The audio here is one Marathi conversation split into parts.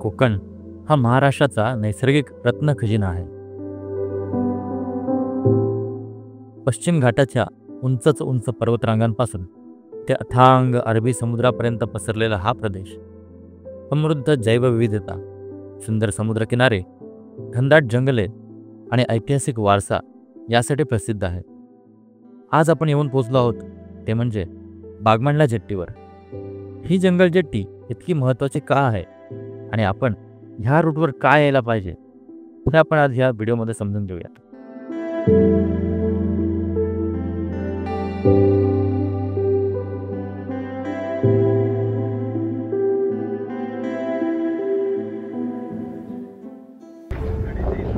कोकण हा महाराष्ट्राचा नैसर्गिक रत्न खजिना आहे. पश्चिम घाटाच्या उंचच उंच पर्वतरांगांपासून ते अथांग अरबी समुद्रापर्यंत पसरलेला हा प्रदेश समृद्ध जैवविविधता, सुंदर समुद्रकिनारे, घनदाट जंगले आणि ऐतिहासिक वारसा यासाठी प्रसिद्ध आहे. आज आपण येऊन पोहोचलो आहोत ते म्हणजे बागमांडला जेट्टीवर. ही जंगल जेट्टी इतकी महत्त्वाची का आहे आणि आपण ह्या रूटवर काय यायला पाहिजे हे आपण आज ह्या व्हिडिओमध्ये समजून घेऊया.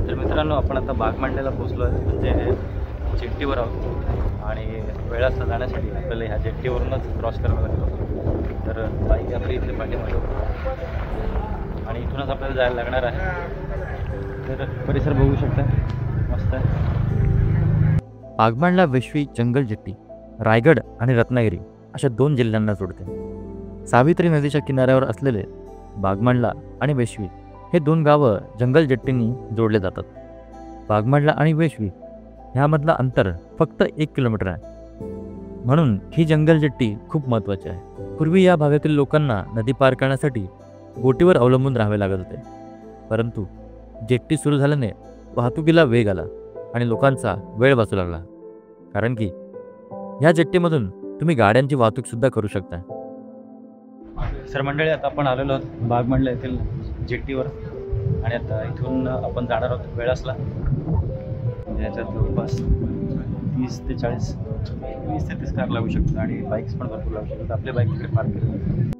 तर मित्रांनो, आपण आता बागमांडल्याला पोहोचलो आहे, म्हणजे जेट्टीवर आहोत आणि वेळासला जाण्यासाठी आपल्याला ह्या जेट्टीवरूनच क्रॉस करावं लागतो. तर बाईक आपली इथे पाठीमागे आणि इथूनच आपल्याला जायला लागणार आहे. तर परिसर बघू शकता, मस्त आहे. बागमांडला वेश्वी जंगल जेट्टी रायगड आणि रत्नागिरी अशा 2 जिल्ह्यांना जोडते. सावित्री नदीच्या किनाऱ्यावर असलेले बागमांडला आणि वेश्वी हे 2 गावं जंगल जेट्टींनी जोडले जातात. बागमांडला आणि वेश्वी ह्यामधलं अंतर फक्त 1 किलोमीटर आहे, म्हणून ही जंगल जेट्टी खूप महत्त्वाची आहे. पूर्वी या भागातील लोकांना नदी पार करण्यासाठी बोटीवर अवलंबून राहावे लागत होते, परंतु जेट्टी सुरू झाल्याने वाहतुकीला वेग आला आणि लोकांचा वेळ वाचू लागला, कारण की ह्या जेट्टीमधून तुम्ही गाड्यांची वाहतूक सुद्धा करू शकता. सर मंडळी, आता आपण आलेलो आहोत बागमांडला येथील जेट्टीवर आणि आता इथून आपण जाणार आहोत वेळासला. याच्यात जवळपास 30 ते 30 कार लागू शकतात आणि बाईक्स पण भरपूर लागू शकतात. आपले बाईक तिकडे पार्क केले.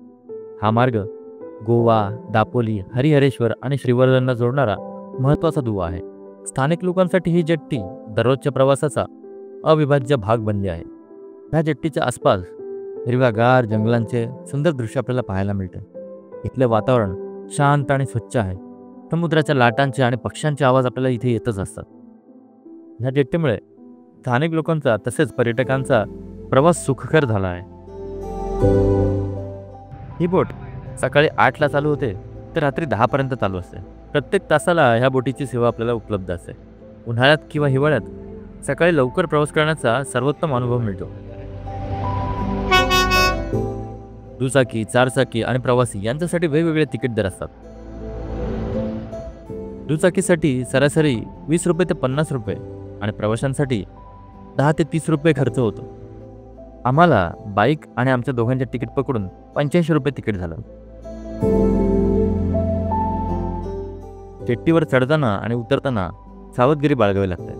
हा मार्ग गोवा, दापोली, हरिहरेश्वर आणि श्रीवर्धनला जोडणारा महत्त्वाचा दुवा आहे. स्थानिक लोकांसाठी ही जेट्टी दररोजच्या प्रवासाचा अविभाज्य भाग बनली आहे. ह्या जेट्टीच्या आसपास हिरव्यागार जंगलांचे सुंदर दृश्य आपल्याला पाहायला मिळते. इथले वातावरण शांत आणि स्वच्छ आहे. समुद्राच्या लाटांचे आणि पक्ष्यांचे आवाज आपल्याला इथे येतच असतात. ह्या जेट्टीमुळे स्थानिक लोकांचा तसेच पर्यटकांचा प्रवास सुखकर झाला आहे. ही बोट सकाळी 8ला चालू होते तर रात्री 10पर्यंत चालू असते. प्रत्येक तासाला ह्या बोटीची सेवा आपल्याला उपलब्ध असते. उन्हाळ्यात किंवा हिवाळ्यात सकाळी लवकर प्रवास करण्याचा सर्वोत्तम अनुभव मिळतो. दुचाकी, 4 चाकी आणि प्रवासी यांच्यासाठी वेगवेगळे तिकीट दर असतात. दुचाकीसाठी सरासरी 20 रुपये ते 50 रुपये आणि प्रवाशांसाठी 10 ते 30 रुपये खर्च होतो. आम्हाला बाईक आणि आमच्या दोघांचे तिकीट पकडून 85 रुपये तिकीट झालं. जेट्टीवर चढताना आणि उतरताना सावधगिरी बाळगावी लागते.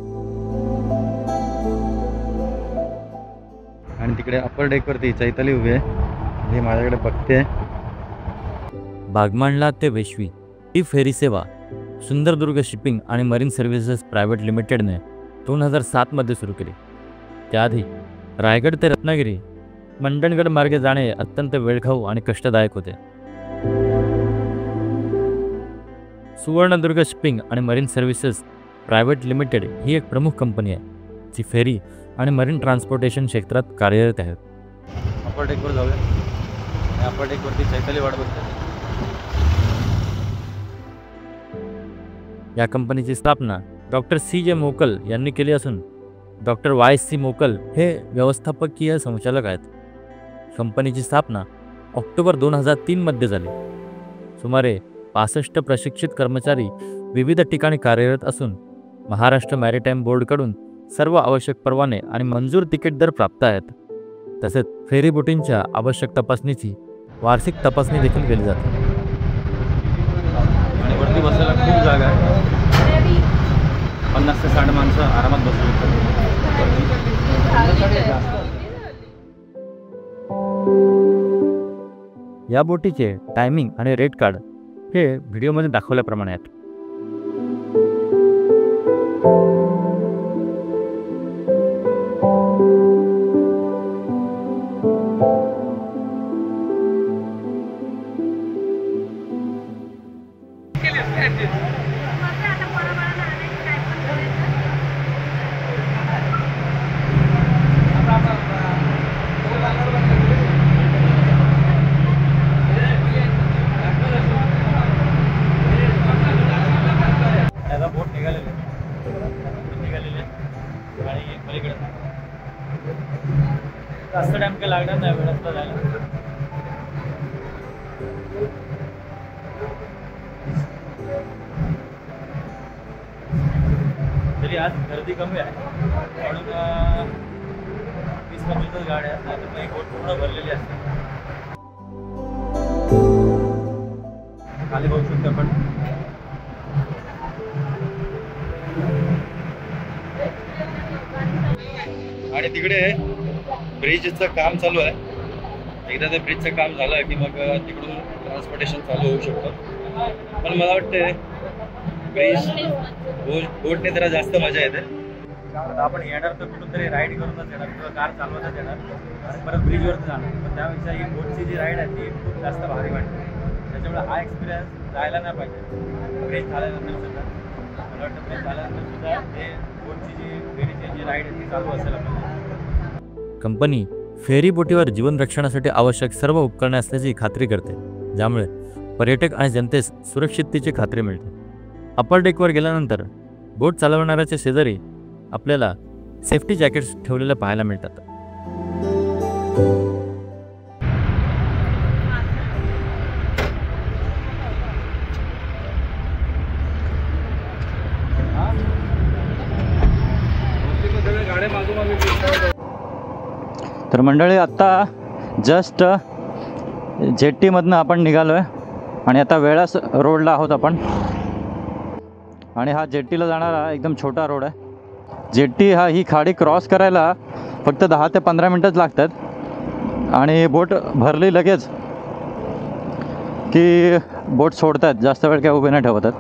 आणि तिकडे अप्पर डेकवरती चैताली उभी आहे, जी माझ्याकडे बघते. बागमांडला ते वेश्वी ही फेरी सेवा सुंदरदुर्ग शिपिंग आणि मरीन सर्व्हिसेस प्रायव्हेट लिमिटेडने 2007 मध्ये सुरू केली. त्याआधी रायगड ते रत्नागिरी मंडणगड मार्गे जाणे अत्यंत वेळखाऊ आणि कष्टदायक होते. सुवर्णदुर्ग शिपिंग आणि मरीन सर्व्हिसेस प्रायव्हेट लिमिटेड ही एक प्रमुख कंपनी आहे, जी फेरी आणि मरीन ट्रान्सपोर्टेशन क्षेत्रात कार्यरत आहे. अप्पर डेकवर जाऊया. अप्पर डेकवरती चैताली वाट बघते. या कंपनीची स्थापना डॉक्टर CJ मोकल यांनी केली असून डॉक्टर YC मोकल हे व्यवस्थापकीय संचालक आहेत. कंपनीची स्थापना ऑक्टोबर 2003 मध्ये झाली. सुमारे 65 प्रशिक्षित कर्मचारी विविध ठिकाणी कार्यरत असून महाराष्ट्र मॅरिटाईम बोर्डकडून सर्व आवश्यक परवाने आणि मंजूर तिकीट दर प्राप्त आहेत. तसेच फेरी बोटींच्या आवश्यक तपासणीची वार्षिक तपासणी देखील केली जाते. आणि वरती बसायला खूप जागा आहे. 50 ते 60 माणसं आरामात बसू शकतात. या बोटीचे टायमिंग आणि रेट कार्ड हे व्हिडिओमध्ये दाखवल्याप्रमाणे आहेत. लागणार नाही वेळात जायला. तरी आज गर्दी कमी आहे म्हणून 20-25 गाड्या असतात तर एक बोट पूर्ण भरलेली असते. खाली बघू शकतो आपण. आणि तिकडे ब्रिजचं काम चालू आहे. एकदा ते ब्रिजचं काम झालं की मग तिकडून ट्रान्सपोर्टेशन चालू होऊ शकतं. पण मला वाटते ब्रिज बोटने जरा जास्त मजा येते. आपण येणार तर कुठून तरी राईड करूनच येणार किंवा कार चालवतच येणार आणि परत ब्रिजवरच जाणार. पण त्यापेक्षा ही बोटची जी राईड आहे ती खूप जास्त भारी वाटते. त्याच्यामुळे हा एक्सपिरियन्स जायला नाही पाहिजे. ब्रिज झाल्यानंतर सुद्धा मला वाटतं ब्रिज झाल्यानंतर सुद्धा हे बोटची जी फेरीची जी राईड आहे ती चालू असायला पाहिजे. कंपनी फेरी बोटीवर जीवन रक्षणासाठी आवश्यक सर्व उपकरणे असल्याची खात्री करते, ज्यामुळे पर्यटक आणि जनतेस सुरक्षिततेची खात्री मिळते. अपर डेकवर गेल्यानंतर बोट चालवणाऱ्याच्या शेजारी आपल्याला सेफ्टी जॅकेट्स ठेवलेले पाहायला मिळतात. तर मंडळी आत्ता जस्ट जेट्टीमधनं आपण निघालो आहे आणि आता वेळास रोडला आहोत आपण. आणि हा जेट्टीला जाणारा एकदम छोटा रोड आहे. जेट्टी ही खाडी क्रॉस करायला फक्त 10 ते 15 मिनटंच लागतात आणि बोट भरली लगेच की बोट सोडतात. जास्त वेळ काय उभे नाही ठेवतात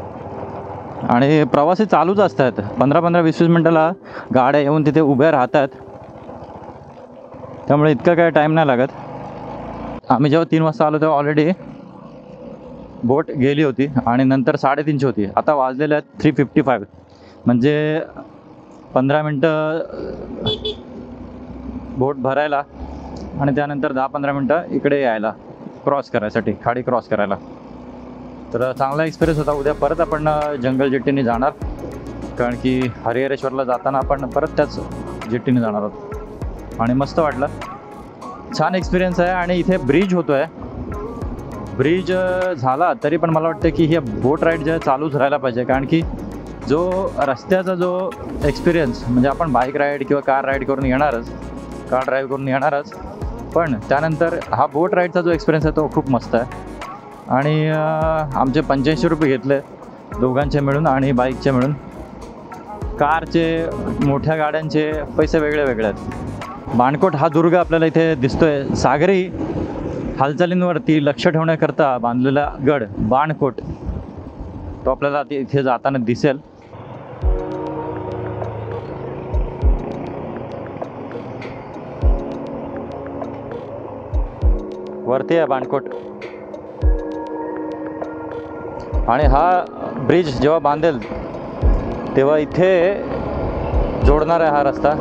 आणि प्रवासी चालूच असतात. 15-15, 20-20 मिनटाला गाड्या येऊन तिथे उभ्या राहतात. त्यामुळे इतकं काय टाईम नाही लागत. आम्ही जेव्हा 3 वाजता आलो तेव्हा ऑलरेडी बोट गेली होती आणि नंतर 3:30 होती. आता वाजलेले आहेत 3:55 म्हणजे 15 मिनटं बोट भरायला आणि त्यानंतर 10-15 मिनटं इकडे यायला क्रॉस करायसाठी, खाडी क्रॉस करायला. तर चांगला एक्सपिरियन्स होता. उद्या परत आपण जंगल जेट्टीने जाणार कारण की हरिहरेश्वरला जाताना आपण परत त्याच जेट्टीने जाणार आहोत आणि मस्त वाटलं. छान एक्सपिरियन्स आहे. आणि इथे ब्रिज होतो आहे. ब्रिज झाला तरी पण मला वाटतं की ही बोट राईड जे चालूच राहायला पाहिजे कारण की जो रस्त्याचा जो एक्सपिरियन्स म्हणजे आपण बाईक राईड किंवा कार राईड करून येणारच, कार ड्राईव्ह करून येणारच, पण त्यानंतर हा बोट राईडचा जो एक्सपिरियन्स आहे तो खूप मस्त आहे. आणि आमचे 85 रुपये घेतले दोघांचे मिळून आणि बाईकचे मिळून. कारचे, मोठ्या गाड्यांचे पैसे वेगळे वेगळे आहेत. बाणकोट हा दुर्ग आपल्याला इथे दिसतोय. सागरी हालचालींवरती लक्ष ठेवण्याकरता बांधलेला गड बाणकोट, तो आपल्याला इथे जाताना दिसेल. वरती आहे बाणकोट. आणि हा ब्रिज जेव्हा बांधेल तेव्हा इथे जोडणार आहे हा रस्ता.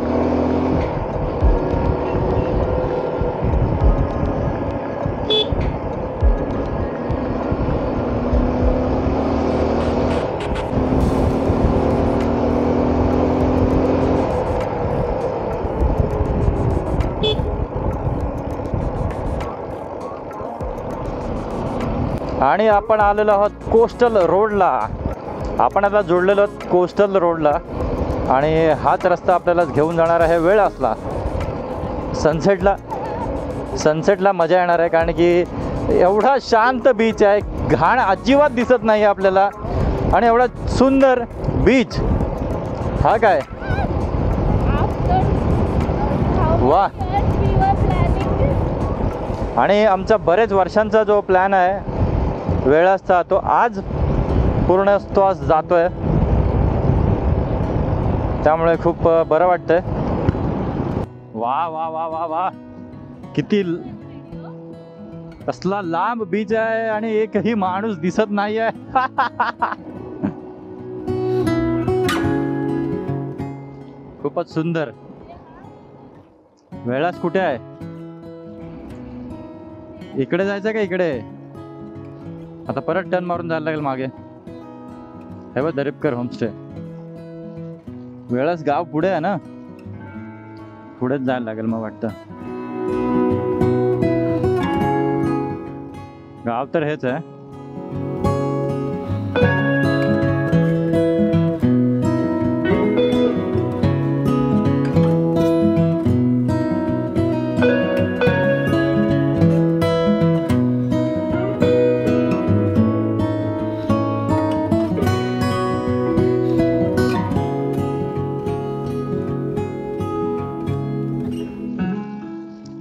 आणि आपण आलेलो आहोत कोस्टल रोडला. आपण आता जोडलेलो आहोत कोस्टल रोडला आणि हाच रस्ता आपल्याला घेऊन जाणार आहे वेळासला. सनसेटला मजा येणार आहे कारण की एवढा शांत बीच आहे. घाण अजिबात दिसत नाही आपल्याला आणि एवढा सुंदर बीच. हा काय वा. आणि आमचा बरेच वर्षांचा जो प्लॅन आहे वेळासचा तो आज पूर्णत्वास जातोय. त्यामुळे खूप बरं वाटतंय. वा वा वा वा वा. किती कसला लांब बीच आहे आणि एकही माणूस दिसत नाही आहे. खूपच सुंदर. वेळास कुठे आहे? इकडे जायचं का इकडे? आता परत टर्न मारून जायला लागेल मागे. हे बघ दरीपकर होमस्टे. वेळास गाव पुढे आहे ना, पुढेच जायला लागेल मग वाटतं. गाव तर हेच आहे.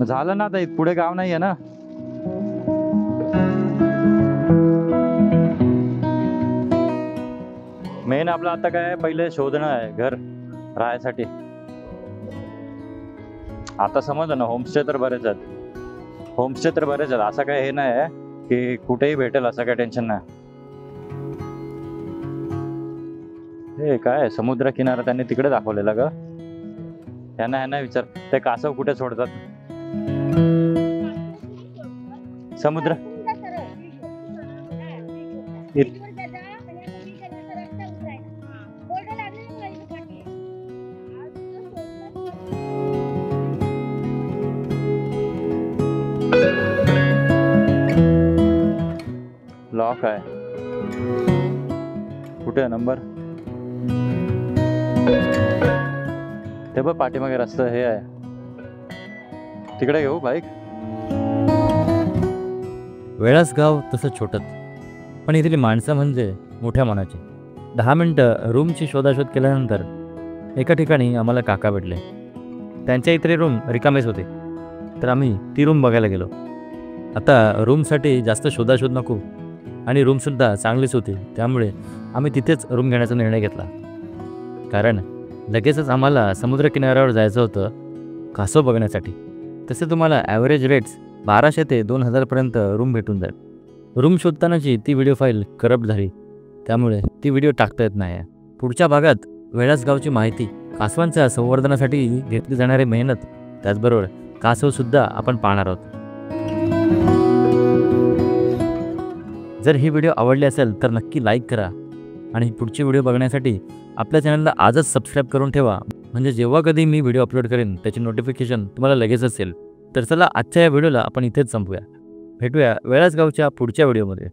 झालं ना, आता पुढे गाव नाही आहे ना. मेन आपलं आता काय पहिले शोधणं आहे घर राहायसाठी. आता समजलं ना, होमस्टे तर बरेच आहेत. असं काय हे नाही आहे की कुठेही भेटेल, असं काय टेन्शन नाही. हे काय समुद्र किनारा त्यांनी तिकडे दाखवलेला ग. ह्यांना विचार, ते कासव कुठे सोडतात. समुद्र लॉक आहे. कुठे नंबर? ते बघ पाठीमागे रस्ता हे आहे, तिकडे घेऊ बाईक. वेळास गाव तसं छोटंच, पण इथली माणसं म्हणजे मोठ्या मनाची. 10 मिनटं रूमची शोधाशोध केल्यानंतर एका ठिकाणी आम्हाला काका भेटले. त्यांच्या इथे रूम रिकामेच होते, तर आम्ही ती रूम बघायला गेलो. आता रूमसाठी जास्त शोधाशोध नको आणि रूमसुद्धा चांगलीच होती, त्यामुळे आम्ही तिथेच रूम घेण्याचा निर्णय घेतला. कारण लगेचच आम्हाला समुद्रकिनाऱ्यावर जायचं होतं कासव बघण्यासाठी. तसे तुम्हाला ॲव्हरेज रेट्स 1200 ते 2000पर्यंत रूम भेटून जाईल. रूम शोधतानाची ती व्हिडिओ फाईल करप्ट झाली, त्यामुळे ती व्हिडिओ टाकता येत नाही आहे. पुढच्या भागात वेळास गावची माहिती, कासवांच्या संवर्धनासाठी घेतली जाणारी मेहनत, त्याचबरोबर कासवसुद्धा आपण पाहणार आहोत. जर ही व्हिडिओ आवडली असेल तर नक्की लाईक करा आणि पुढची व्हिडिओ बघण्यासाठी आपल्या चॅनलला आजच सबस्क्राईब करून ठेवा, म्हणजे जेव्हा कधी मी व्हिडिओ अपलोड करेन त्याची नोटिफिकेशन तुम्हाला लगेचच येईल. तर चला, आजच्या या व्हिडिओला आपण इथेच संपवूया. भेटूया वेळास गावच्या पुढच्या व्हिडिओमध्ये.